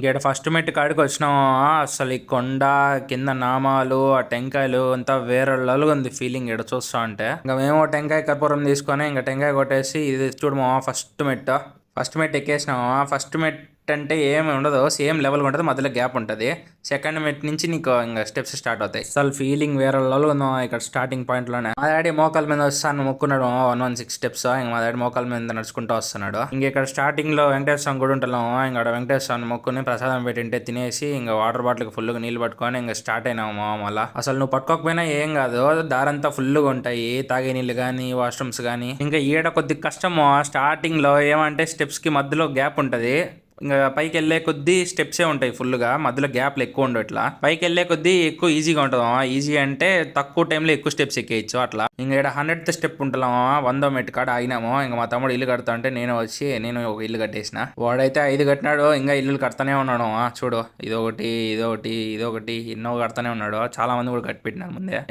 గీడ ఫస్ట్ మెట్టు కాడికి వచ్చినాము. అసలు ఈ కొండ కింద నామాలు ఆ టెంకాయలు అంతా వేరే లెవెల్‌గా ఉంది ఫీలింగ్ ఈడ చూస్తా ఉంటే. ఇంకా మేము టెంకాయ కర్పూరం తీసుకొని ఇంకా టెంకాయ కొట్టేసి ఇది చూడమా ఫస్ట్ మెట్టు ఎక్కేసినాము. ఫస్ట్ మెట్ అంటే ఏమి ఉండదు, సేమ్ లెవెల్గా ఉంటుంది, మధ్యలో గ్యాప్ ఉంటుంది. సెకండ్ మెట్ నుంచి నీకు ఇంకా స్టెప్స్ స్టార్ట్ అవుతాయి. అసలు ఫీలింగ్ వేరే లెవెల్ ఉందో ఇక్కడ స్టార్టింగ్ పాయింట్ లోనే. మా డాడీ మోకాల మీద వస్తాను మొక్కున్నాడు 116 స్టెప్స్. ఇంకా మా డాడీ మోకాల మీద నడుచుకుంటూ వస్తున్నాడు. ఇంక ఇక్కడ స్టార్టింగ్ లో వెంకటేశ్వర స్వామి గుడి ఉంటాము. ఇంకా వెంకటేశ్వర స్వామి మొక్కుని ప్రసాదం పెట్టింటే తినేసి ఇంకా వాటర్ బాటిల్ ఫుల్గా నీళ్ళు పట్టుకొని ఇంకా స్టార్ట్ అయినాము. మళ్ళా అసలు నువ్వు పట్టుకోకపోయినా ఏం కాదు, దారంతా ఫుల్గా ఉంటాయి, తాగే నీళ్ళు కానీ వాష్రూమ్స్ కానీ. ఇంకా ఈడ కొద్ది కష్టము స్టార్టింగ్ లో ఏమంటే స్టెప్స్ కి మధ్యలో గ్యాప్ ఉంటది. ఇంకా పైకి వెళ్ళే కొద్దీ స్టెప్సే ఉంటాయి ఫుల్గా, మధ్యలో గ్యాప్లు ఎక్కువ ఉండవు. ఇట్లా పైకి వెళ్ళే కొద్దీ ఎక్కువ ఈజీగా ఉంటుంది. ఈజీ అంటే తక్కువ టైంలో ఎక్కువ స్టెప్స్ ఎక్కేయచ్చు అట్లా. ఇంకా ఇక్కడ 100th స్టెప్ ఉంటాము, 100వ మెట్టు కాడ ఆగినాము. ఇంకా మా తమ్ముడు ఇల్లు కడతా అంటే నేను ఒక ఇల్లు కట్టేసిన. వాడైతే 5 కట్టినాడు, ఇంకా ఇల్లు కడతానే ఉన్నాడు. చూడు ఇదొకటి ఎన్నో కడతానే ఉన్నాడు. చాలా మంది కూడా కట్టిపెట్టినారు ముందే.